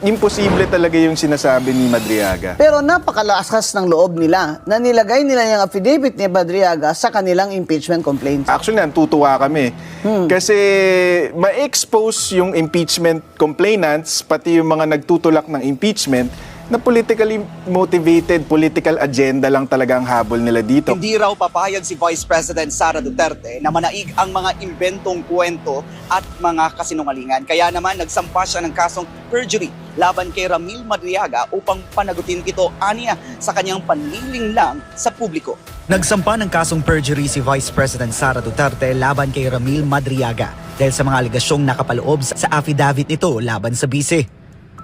imposible talaga yung sinasabi ni Madriaga. Pero napakalakas ng loob nila na nilagay nila yung affidavit ni Madriaga sa kanilang impeachment complaint. Actually, natutuwa kami. Kasi ma-expose yung impeachment complainants, pati yung mga nagtutulak ng impeachment, na politically motivated, political agenda lang talaga ang habol nila dito. Hindi raw papayag si Vice President Sara Duterte na manaig ang mga imbentong kwento at mga kasinungalingan. Kaya naman nagsampa siya ng kasong perjury laban kay Ramil Madriaga upang panagutin ito aniya sa kanyang panlilinglang sa publiko. Nagsampa ng kasong perjury si Vice President Sara Duterte laban kay Ramil Madriaga dahil sa mga aligasyong nakapaloob sa affidavit nito laban sa bise.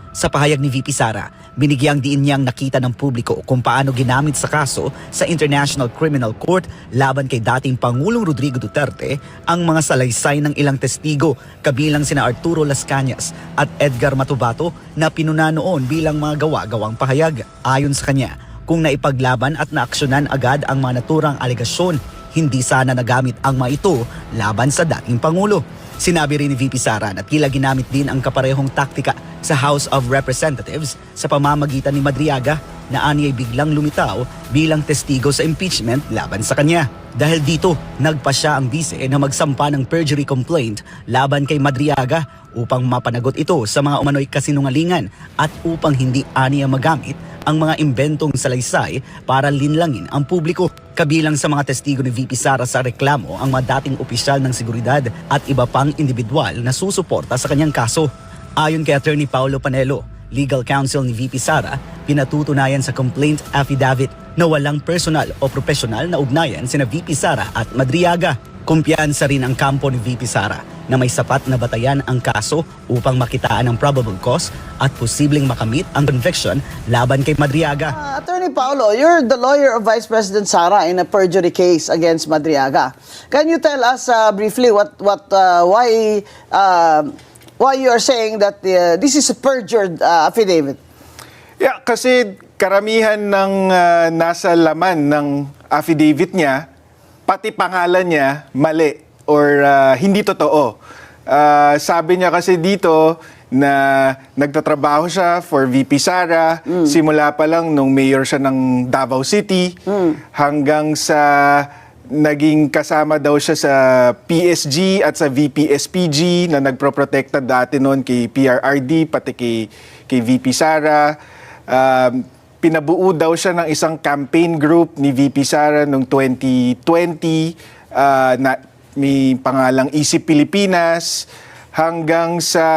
Sa pahayag ni VP Sara, binigyang diin niyang nakita ng publiko kung paano ginamit sa kaso sa International Criminal Court laban kay dating Pangulong Rodrigo Duterte ang mga salaysay ng ilang testigo kabilang sina Arturo Las Cañas at Edgar Matubato na pinuna noon bilang mga gawa-gawang pahayag. Ayon sa kanya, kung naipaglaban at naaksyonan agad ang mga naturang alegasyon, hindi sana nagamit ang mga ito laban sa dating Pangulo. Sinabi rin ni VP Sara na tila ginamit din ang kaparehong taktika sa House of Representatives sa pamamagitan ni Madriaga na aniya'y biglang lumitaw bilang testigo sa impeachment laban sa kanya. Dahil dito, nagpa siya ang bise na magsampa ng perjury complaint laban kay Madriaga upang mapanagot ito sa mga umano'y kasinungalingan at upang hindi aniya magamit ang mga imbentong salaysay para linlangin ang publiko. Kabilang sa mga testigo ni VP Sara sa reklamo ang mga dating opisyal ng seguridad at iba pang individual na susuporta sa kanyang kaso. Ayon kay Attorney Paulo Panelo, legal counsel ni VP Sara, pinatutunayan sa complaint affidavit na walang personal o profesional na ugnayan sina VP Sara at Madriaga. Kumpiyansa rin ang kampo ni VP Sara na may sapat na batayan ang kaso upang makitaan ang probable cause at posibleng makamit ang conviction laban kay Madriaga. Attorney Paulo, you're the lawyer of Vice President Sara in a perjury case against Madriaga. Can you tell us briefly why you are saying that this is a perjured affidavit? Yeah, kasi karamihan ng nasa laman ng affidavit niya, pati pangalan niya, mali or hindi totoo. Sabi niya kasi dito na nagtatrabaho siya for VP Sara, simula pa lang nung mayor siya ng Davao City, hanggang sa naging kasama daw siya sa PSG at sa VP SPG na nagproprotekta dati noon kay PRRD, pati kay VP Sara. Pinabuo daw siya ng isang campaign group ni VP Sara noong 2020 na may pangalang Isip Pilipinas, hanggang sa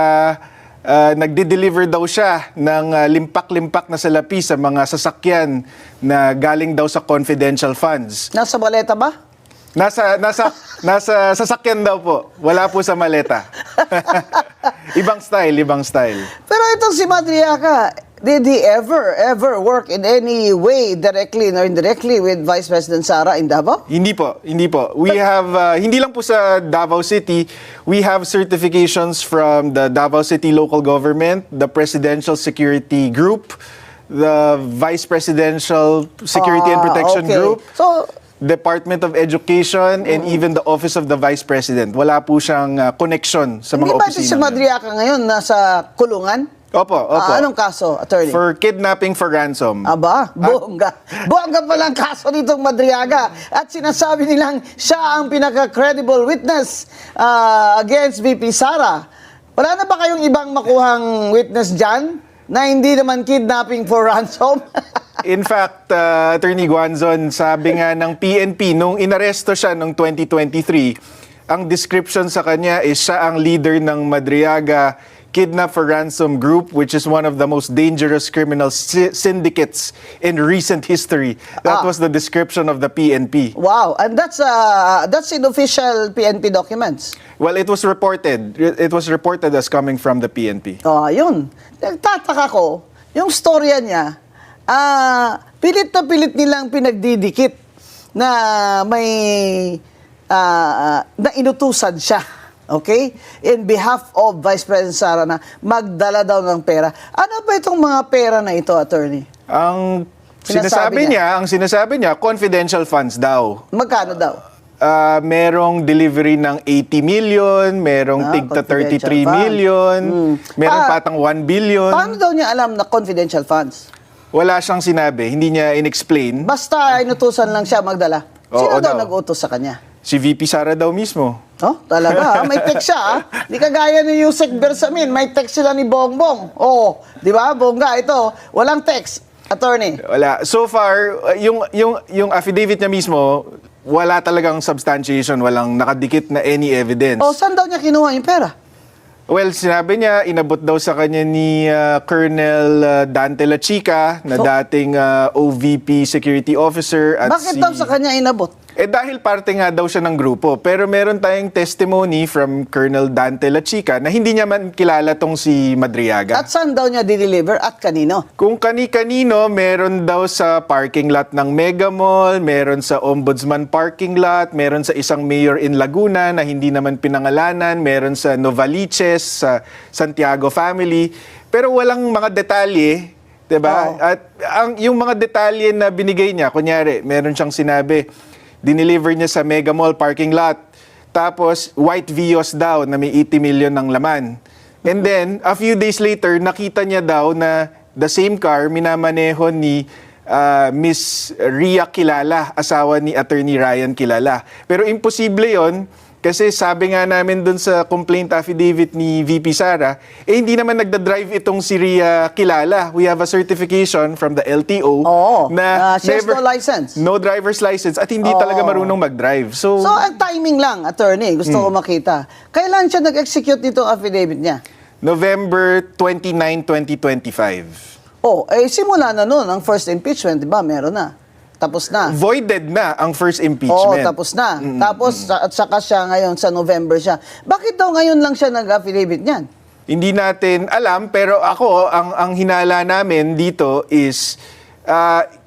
nagde-deliver daw siya ng limpak-limpak na salapi sa mga sasakyan na galing daw sa confidential funds. Nasa maleta ba? Nasa sasakyan daw po. Wala po sa maleta. Ibang style. Pero itong si Madriaga, did he ever work in any way, directly or indirectly, with Vice President Sara in Davao? Hindi po. We have, hindi lang po sa Davao City, we have certifications from the Davao City Local Government, the Presidential Security Group, the Vice Presidential Security and Protection Group, So, Department of Education, and even the Office of the Vice President. Wala po siyang connection sa mga hindi ba opisina. si Madriaga ngayon nasa kulungan? Opo. Anong kaso, attorney? For kidnapping for ransom. Aba, bongga. Bongga palang kaso nitong Madriaga. At sinasabi nilang siya ang pinaka-credible witness against VP Sara. Wala na ba kayong ibang makuhang witness dyan na hindi naman kidnapping for ransom? In fact, Attorney Guanzon, sabi nga ng PNP, nung inaresto siya noong 2023, ang description sa kanya is siya ang leader ng Madriaga Kidnap for Ransom Group, which is one of the most dangerous criminal syndicates in recent history. That was the description of the PNP. Wow, and that's in official PNP documents. Well, it was reported. It was reported as coming from the PNP. Yun. Nagtataka ko, yung storya niya, pilit na pilit nilang pinagdidikit na may na inutusan siya. Okay? In behalf of Vice President Sara na magdala daw ng pera. Ano ba itong mga pera na ito, attorney? Ang sinasabi niya, confidential funds daw. Magkano daw? merong delivery ng 80 million, merong tigta 33 confidential fund. million, meron patang 1 billion. Paano daw niya alam na confidential funds? Wala siyang sinabi, hindi niya in-explain. Basta inutusan lang siya magdala. Sino Oo daw daw. nag-utos sa kanya? Si VP Sara daw mismo. Oh, talaga. May text siya. Di kagaya ni Yusek Bersamin. May text sila ni Bongbong. Oo. Di ba? Bongga, ito. Walang text. Attorney. Wala. So far, yung affidavit niya mismo, wala talagang substantiation, walang nakadikit na any evidence. O, saan daw niya kinuha yung pera? Well, sinabi niya, inabot daw sa kanya ni Colonel Dante La Chica, na So, dating OVP security officer. At Bakit daw sa kanya inabot? dahil parte nga daw siya ng grupo. Pero meron tayong testimony from Colonel Dante La Chica na hindi niya man kilala tong si Madriaga. At saan daw niya deliver at kanino? Kung kani-kanino, meron daw sa parking lot ng Mega Mall, meron sa Ombudsman parking lot, meron sa isang mayor in Laguna na hindi naman pinangalanan, meron sa Novaliches, sa Santiago family, pero walang mga detalye, 'di ba? Oo. At yung mga detalye na binigay niya, kunyari, meron siyang sinabi, dineliver niya sa Mega Mall parking lot. Tapos, white Vios daw na may 80 million ng laman. And then, a few days later, nakita niya daw na the same car minamaneho ni Miss Ria Kilala, asawa ni Attorney Ryan Kilala. Pero imposible yon kasi sabi nga namin dun sa complaint affidavit ni VP Sara, hindi naman nagda-drive itong si Ria Kilala. We have a certification from the LTO Oo. na She has no license. no driver's license at hindi talaga marunong mag-drive. So, So, ang timing lang, attorney. Gusto ko makita. Kailan siya nag-execute nitong affidavit niya? November 29, 2025. Oh, simula na noon ang first impeachment, di ba? Meron na. Tapos na. Voided na ang first Oo, impeachment. tapos na. Tapos, at saka siya ngayon sa November siya. Bakit daw ngayon lang siya nag-affidavit niyan? Hindi natin alam, pero ako, ang hinala namin dito is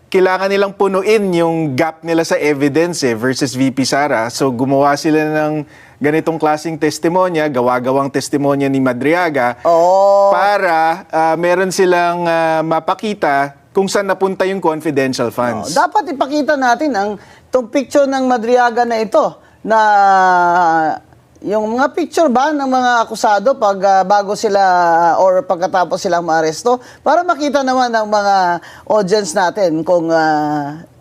kailangan nilang punuin yung gap nila sa evidence versus VP Sara. So gumawa sila ng ganitong klaseng testimonya, gawa-gawang testimonya ni Madriaga Oo. para meron silang mapakita kung saan napunta yung confidential funds. Dapat ipakita natin tong picture ng Madriaga na ito na yung mga picture ba ng mga akusado pag bago sila or pagkatapos silang maaresto para makita naman ng mga audience natin kung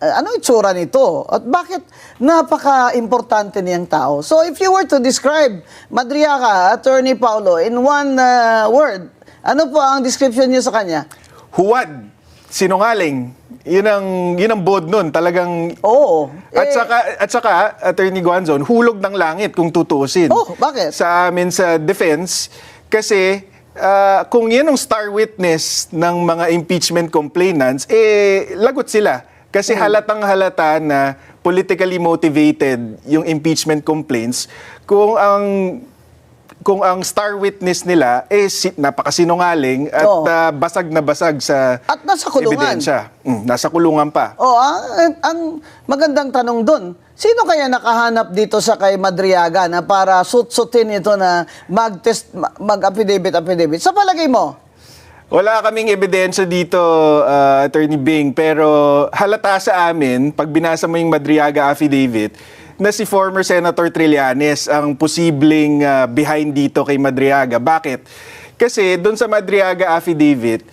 ano itsura nito at bakit napaka-importante niyang tao. So if you were to describe Madriaga, Attorney Paulo, in one word, ano po ang description niyo sa kanya? Huwad, sinungaling. Yun ang bod nun, talagang. Oo. At saka Attorney Guanzon, hulog ng langit kung tutuusin. Oh, bakit? Sa amin sa defense, kasi kung yan ang star witness ng mga impeachment complainants, lagot sila. Kasi halatang halata na politically motivated yung impeachment complaints kung ang star witness nila napakasinungaling at Oo. basag na basag sa At nasa kulungan. ebidensya. Nasa kulungan pa. Oh, ang magandang tanong doon, sino kaya nakahanap dito sa kay Madriaga na para sut-sutin ito na mag-affidavit? Sa palagay mo? Wala kaming ebidensya dito, Attorney Bing, pero halata sa amin, pag binasa mo yung Madriaga affidavit, na si former Senator Trillanes ang posibleng behind dito kay Madriaga. Bakit? Kasi doon sa Madriaga affidavit,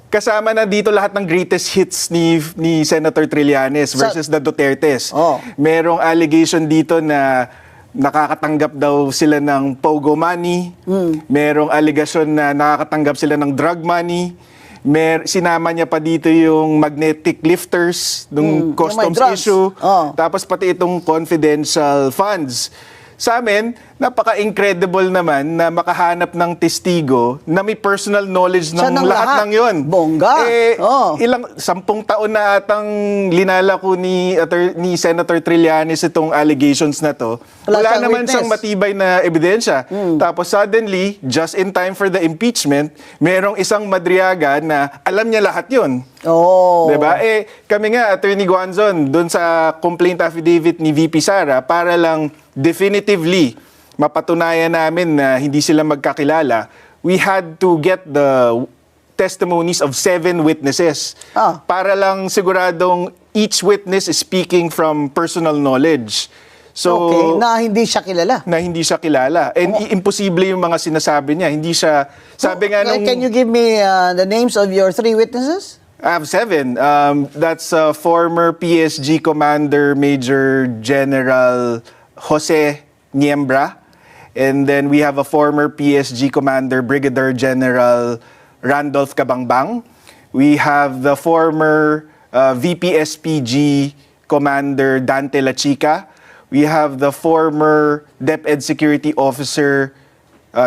kasama na dito lahat ng greatest hits ni Senator Trillanes versus the Dutertes. Oh. Merong allegation dito na nakakatanggap daw sila ng pogo money. Merong allegation na nakakatanggap sila ng drug money. Sinama niya pa dito yung magnetic lifters, Yung ng customs may drugs. issue. Oh. Tapos pati itong confidential funds. Sa amin, napaka-incredible naman na makahanap ng testigo na may personal knowledge Siya ng ng lahat lahat. ng yon. Bongga. Oh. 10 taon na atang linalako ni Senator Trillanes itong allegations na to. Wala Wala siyang naman witness. siyang matibay na ebidensya. Tapos suddenly, just in time for the impeachment, merong isang Madriaga na alam niya lahat yon. Oh. Diba? Kami nga, Attorney Guanzon, doon sa complaint affidavit ni VP Sara, para lang definitively mapatunayan namin na hindi sila magkakilala, we had to get the testimonies of 7 witnesses. Para lang siguradong each witness is speaking from personal knowledge. So, Okay, na hindi siya kilala. na hindi siya kilala. And imposible yung mga sinasabi niya. Hindi siya, sabi nga nung... Can you give me the names of your 3 witnesses? I have 7. That's former PSG Commander Major General Jose Niembra. And then we have a former PSG Commander Brigadier General Randolph Cabangbang. We have the former VP SPG Commander Dante La Chica. We have the former DepEd Security Officer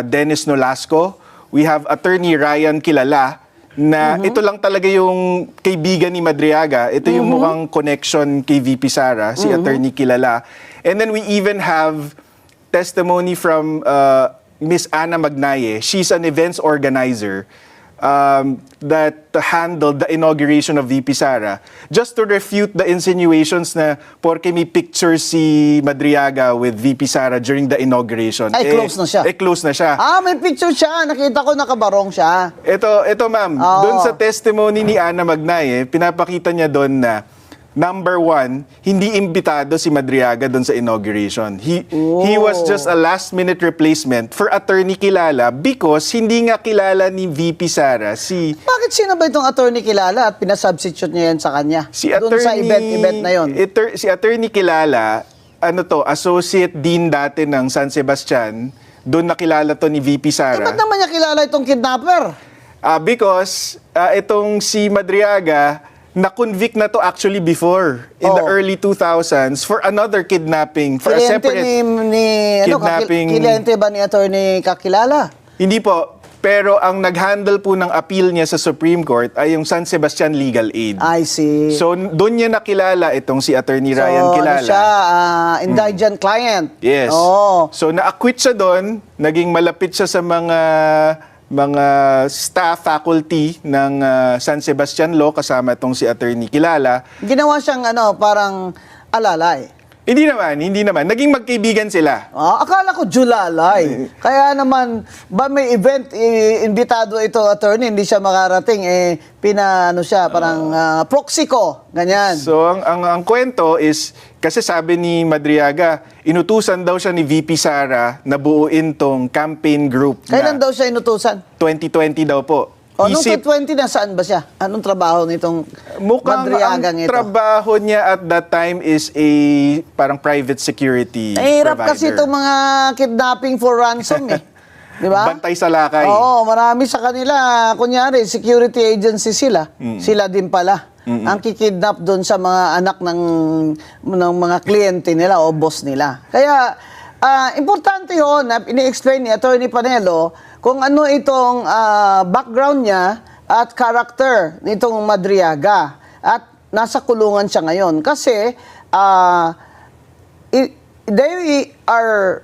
Dennis Nolasco. We have Attorney Ryan Kilala na ito lang talaga yung kaibigan ni Madriaga. Ito yung mukhang connection kay VP Sara, si Attorney Kilala. And then we even have testimony from Miss Ana Magnaye. She's an events organizer that handled the inauguration of VP Sara, just to refute the insinuations na porke may picture si Madriaga with VP Sara during the inauguration. Ay, close na siya. Close na siya. May picture siya. Nakita ko nakabarong siya. Ito ma'am, Oo. doon sa testimony ni Ana Magnaye, pinapakita niya doon na number 1, hindi imbitado si Madriaga doon sa inauguration. He was just a last-minute replacement for Attorney Kilala because hindi nga kilala ni VP Sara si Bakit sino ba itong attorney kilala at pinasubstitute niya yan sa kanya? si Doon Attorney sa event na yon. Si Attorney Kilala, Associate Dean dati ng San Sebastian, doon nakilala to ni VP Sara. Ba't naman niya kilala itong kidnapper? Because itong si Madriaga, na-convict na to actually before, in the early 2000s, for another kidnapping, for a Kliyente separate kidnapping. Kliyente ba ni attorney kakilala? Hindi po, pero ang nag-handle po ng appeal niya sa Supreme Court ay yung San Sebastian Legal Aid. I see. So, doon niya nakilala itong si Attorney Ryan Kilala. Ano siya, indigent client. Yes. Oh. So, na-acquit siya doon, naging malapit siya sa mga staff, faculty ng San Sebastian Law, kasama itong si Attorney Kilala. Ginawa siyang parang alalay. Hindi naman. Naging magkaibigan sila. Akala ko Julalay. Kaya naman, ba may event, imbitado ito attorney, hindi siya makarating, siya, parang proxy ko, ganyan. So, ang kwento is, kasi sabi ni Madriaga, inutusan daw siya ni VP Sara na buuin tong campaign group Kailan na daw siya inutusan? 2020 daw po. Nung 2020, nasaan ba siya? Anong trabaho nitong Mukhang ang Madriagang ito? trabaho niya at that time is a parang private security Hirap provider. kasi itong mga kidnapping for ransom Di ba? Bantay sa lakay. Oo, marami sa kanila. Kunyari, security agency sila. Sila din pala. Ang kikidnap doon sa mga anak ng mga kliyente nila o boss nila. Kaya, importante yun na ini-explain ni Attorney Panelo kung ano itong background niya at character nitong Madriaga. At nasa kulungan siya ngayon. Kasi, they are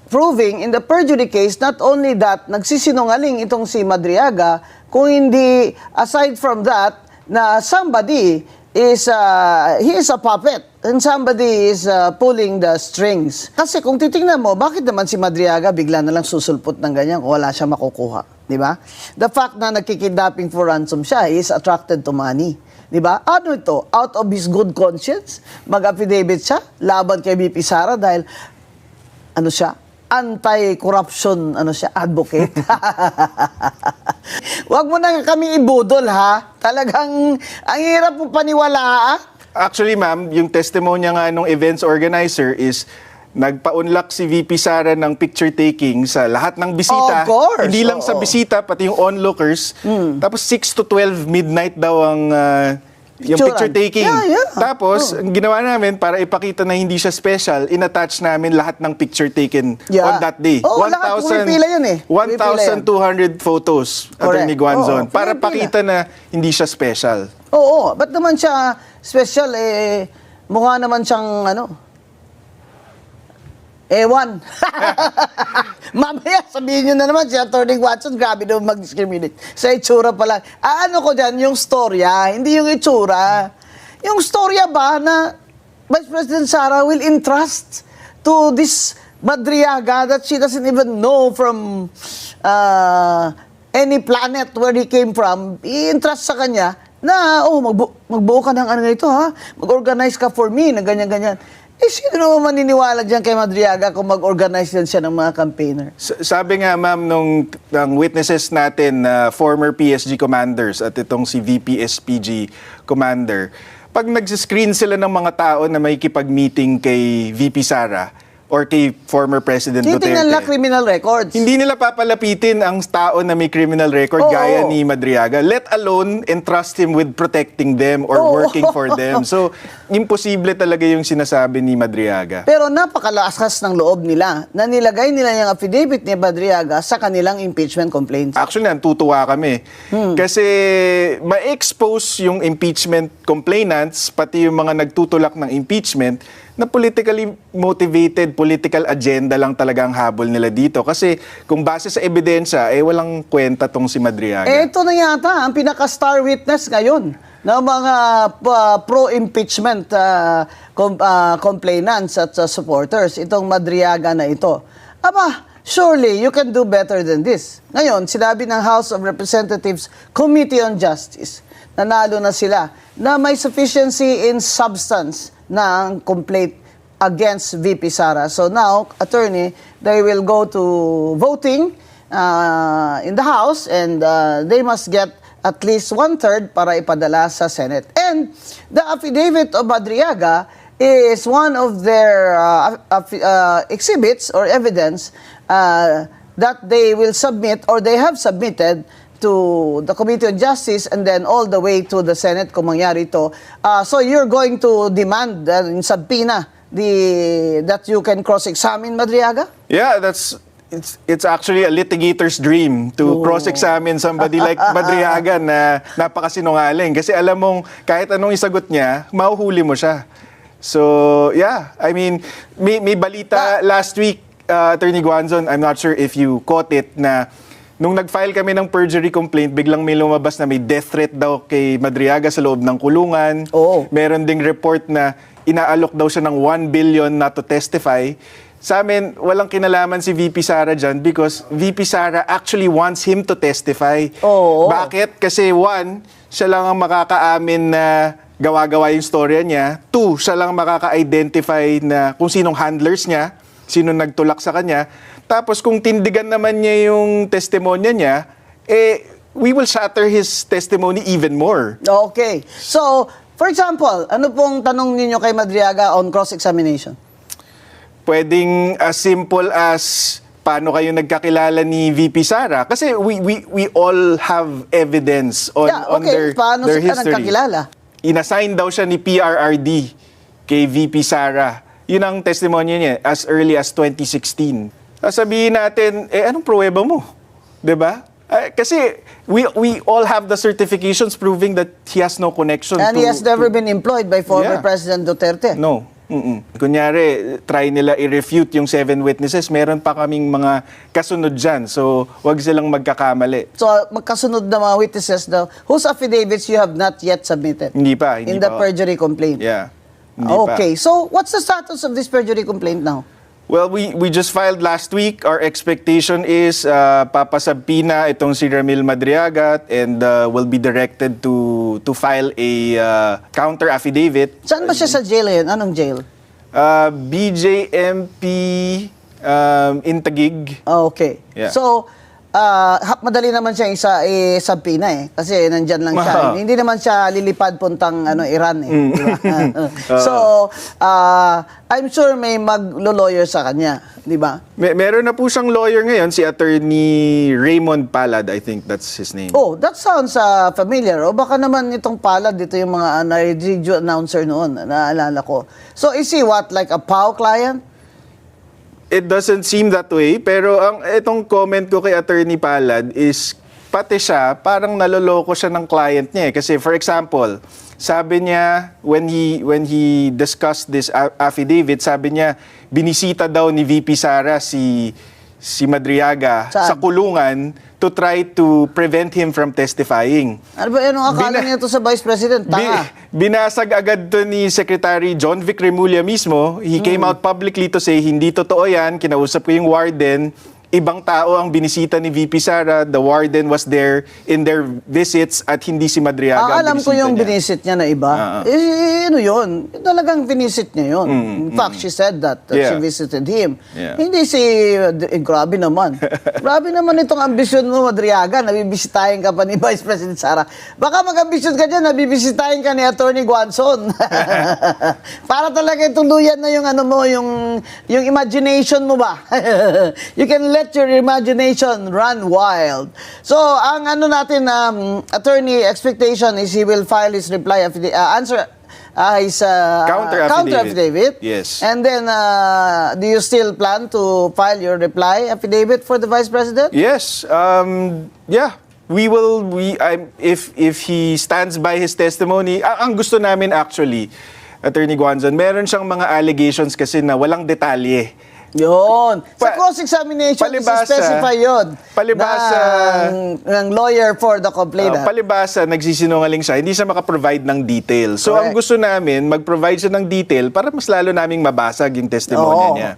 proving in the perjury case not only that nagsisinungaling itong si Madriaga, kung hindi, aside from that, na somebody is, he is a puppet and somebody is pulling the strings. Kasi kung titingnan mo, bakit naman si Madriaga bigla na lang susulpot ng ganyan kung wala siya makukuha? Di ba? The fact na nagkikidnapping for ransom siya, he is attracted to money. Di ba? Ano ito? Out of his good conscience, mag-affidavit siya laban kay VP Sara dahil ano siya? Anti-corruption advocate. Huwag mo na kami ibudol, ha? Talagang, ang hirap mo paniwalaan. Actually, ma'am, yung testimonya nga nung events organizer is nagpa-unlock si VP Sara ng picture taking sa lahat ng bisita. Of course. Hindi lang sa bisita, pati yung onlookers. Tapos 6 to 12 midnight daw ang yung picture taking. Yeah. Tapos, ang ginawa namin para ipakita na hindi siya special, in-attach namin lahat ng picture taken on that day. Lahat pumipila yun 1,200 photos, Attorney Guanzon, para pumipila. pakita na hindi siya special. Oo, ba't naman siya special? Mukha naman siyang ewan. Mamaya, sabihin nyo na naman si Atty. Watson, grabe daw mag-discriminate. Sa itsura pa lang. Ano ko dyan, yung storya, hindi yung itsura. Yung storya ba na Vice President Sara will entrust to this Madriaga that she doesn't even know from any planet where he came from, i-entrust sa kanya na, magbuo ka ng ganito, ha? Mag-organize ka for me, na ganyan-ganyan. sino naman maniniwala dyan kay Madriaga kung mag-organize din siya ng mga campaigner? Sabi nga ma'am ng witnesses natin na former PSG commanders at itong si VP SPG commander, pag nag-screen sila ng mga tao na may kipag-meeting kay VP Sara or kay former President Titingnan nila Duterte, criminal records. hindi nila papalapitin ang tao na may criminal record Oo. gaya ni Madriaga, let alone entrust him with protecting them or Oo. working for them. So, imposible talaga yung sinasabi ni Madriaga. Pero napakalakas ng loob nila na nilagay nila yung affidavit ni Madriaga sa kanilang impeachment complaints. Actually, natutuwa kami. Kasi ma-expose yung impeachment complainants, pati yung mga nagtutulak ng impeachment, na politically motivated, political agenda lang talaga ang habol nila dito. Kasi kung base sa ebidensya, walang kwenta tong si Madriaga. Ito na yata ang pinaka-star witness ngayon ng mga pro-impeachment complainants at supporters, itong Madriaga na ito. Aba, surely you can do better than this. Ngayon, sinabi ng House of Representatives Committee on Justice, nanalo na sila, na may sufficiency in substance ng complaint against VP Sara. So now, attorney, they will go to voting in the House and they must get at least 1/3 para ipadala sa Senate. And the affidavit of Madriaga is one of their exhibits or evidence that they will submit or they have submitted to the Committee on Justice and then all the way to the Senate kung mangyari ito. So you're going to demand in subpoena that you can cross-examine Madriaga? Yeah, it's actually a litigator's dream to cross-examine somebody like Madriaga na napakasinungaling. Kasi alam mong kahit anong isagot niya, mahuhuli mo siya. So, yeah. I mean, may balita last week, Attorney Guanzon, I'm not sure if you caught it, na nung nag-file kami ng perjury complaint, biglang may lumabas na may death threat daw kay Madriaga sa loob ng kulungan. Oo. Meron ding report na inaalok daw siya ng 1 billion not to testify. Sa amin, walang kinalaman si VP Sara dyan because VP Sara actually wants him to testify. Oo. Bakit? Kasi one, siya lang ang makakaamin na gawa-gawa yung storya niya. Two, siya lang makaka-identify na kung sinong handlers niya, sino nagtulak sa kanya. Tapos kung tindigan naman niya yung testimonya niya, we will shatter his testimony even more. Okay. So, for example, ano pong tanong ninyo kay Madriaga on cross-examination? Pwedeng as simple as paano kayo nagkakilala ni VP Sara? Kasi we all have evidence on Paano their sila history. nagkakilala? Inassign daw siya ni PRRD kay VP Sara. Yun ang testimonya niya as early as 2016. Sabihin natin, anong pruweba mo? 'Di ba? Kasi we all have the certifications proving that he has no connection And to... he has never been employed by former Yeah. President Duterte. No. Kunyari, try nila i-refute yung 7 witnesses, meron pa kaming mga kasunod dyan. So, wag silang magkakamali. So, magkasunod na mga witnesses daw, whose affidavits you have not yet submitted Hindi pa. in the perjury complaint. Yeah. Hindi pa. Okay. So, what's the status of this perjury complaint now? Well, we just filed last week. Our expectation is papasabpina itong si Ramil Madriaga and will be directed to file a counter affidavit. Saan ba siya sa jail ngayon? Anong jail? BJMP in Taguig. Okay. Yeah. So, madali naman siya subpoena eh. Kasi nandyan lang siya. Wow. Hindi naman siya lilipad puntang Iran eh. Di ba? So, I'm sure may maglo-lawyer sa kanya. Di ba? Meron na po siyang lawyer ngayon, si Attorney Raymond Palad, I think that's his name. Oh, that sounds familiar. O baka naman itong Palad, dito yung mga radio announcer noon, naalala ko. So, is he what, like a POW client? It doesn't seem that way, pero itong comment ko kay Attorney Palad is pati siya, parang naloloko siya ng client niya. Kasi for example, sabi niya, when he discussed this affidavit, sabi niya, binisita daw ni VP Sara si Madriaga Saan? sa kulungan to try to prevent him from testifying. Ano ba, anong akala niya to sa Vice President? Tanga. Binasag agad to ni Secretary John Vic Remulla mismo. He came out publicly to say, hindi totoo yan, kinausap ko yung warden, ibang tao ang binisita ni VP Sara, the warden was there in their visits at hindi si Madriaga ang Alam ko binisita yung niya. binisit niya na iba. Ano yun? Talagang binisit niya yun. In fact, she said that Yeah. she visited him. Yeah. Hindi grabe naman. Grabe naman itong ambisyon mo, Madriaga. Nabibisitahin ka pa ni Vice President Sara. Baka mag-ambisyon ka dyan, nabibisitahin ka ni Attorney Guanzon. Para talaga tuluyan na yung ano mo, yung imagination mo ba? You can let your imagination run wild. So, ang ano natin, attorney expectation is he will file his reply answer his Counter affidavit. affidavit. Yes. And then, do you still plan to file your reply affidavit for the Vice President? Yes. Yeah. If he stands by his testimony, ang gusto namin actually, Attorney Guanzon, meron siyang mga allegations kasi na walang detalye. Yun. Sa Pa- cross-examination, palibasa- specify yun. palibasa- ng lawyer for the complainant. Palibasa, nagsisinungaling siya, hindi siya makaprovide ng detail. So, Correct. ang gusto namin, mag-provide siya ng detail para mas lalo naming mabasag yung testimonya niya.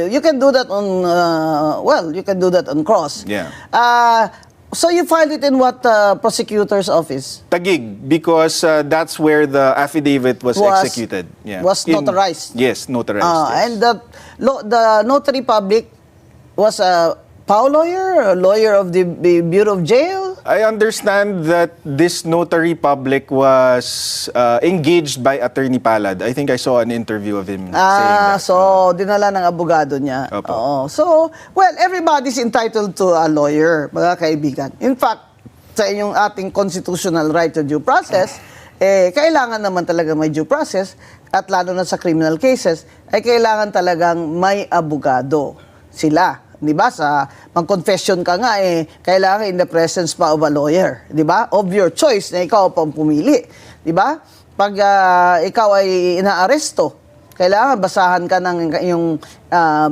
You can do that on, you can do that on cross. Yeah. So you filed it in what prosecutor's office? Tagig, because that's where the affidavit was executed. Yeah. Was notarized? Yes, notarized. Yes. And the notary public was a POW lawyer, a lawyer of the Bureau of Jail? I understand that this notary public was engaged by Attorney Palad. I think I saw an interview of him saying that. So dinala ng abogado niya. Opo. Oo. So, well, everybody's entitled to a lawyer, mga kaibigan. In fact, sa inyong ating constitutional right to due process, kailangan naman talaga may due process at lalo na sa criminal cases, ay kailangan talagang may abogado sila. Di ba? Sa mag-confession ka nga, kailangan in the presence pa of a lawyer. Di ba? Of your choice na ikaw pang pumili. Di ba? Pag ikaw ay inaaresto, kailangan basahan ka ng yung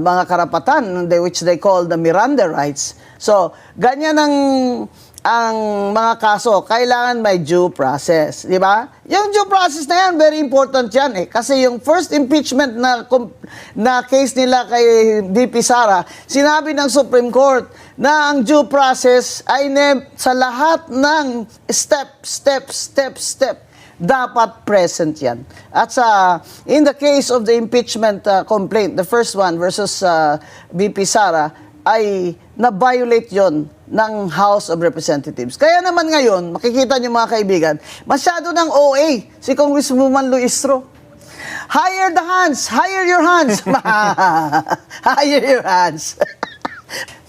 mga karapatan which they call the Miranda rights. So, ganyan ang mga kaso, kailangan may due process, di ba? Yung due process na yan, very important yan Kasi yung first impeachment na case nila kay VP Sara, sinabi ng Supreme Court na ang due process ay sa lahat ng step, dapat present yan. At in the case of the impeachment complaint, the first one versus VP Sara, ay na-violate yon ng House of Representatives. Kaya naman ngayon, makikita niyo mga kaibigan, masyado ng OA si Congresswoman Luistro. Hire the hands! Hire your hands! Hire your hands!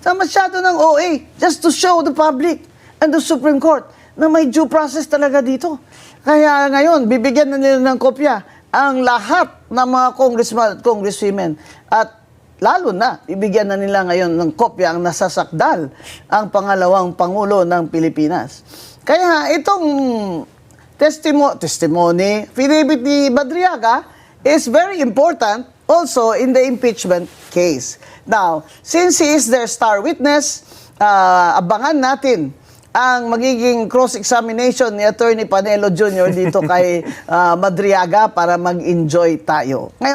So, masyado ng OA just to show the public and the Supreme Court na may due process talaga dito. Kaya ngayon, bibigyan na nila ng kopya ang lahat ng mga congressman at congresswomen at lalo na, ibigyan na nila ngayon ng kopya ang nasasakdal ang pangalawang Pangulo ng Pilipinas. Kaya itong testimony, affidavit ni Madriaga is very important also in the impeachment case. Now, since he is their star witness, abangan natin ang magiging cross-examination ni Attorney Panelo Jr. dito kay Madriaga para mag-enjoy tayo. Ngayon,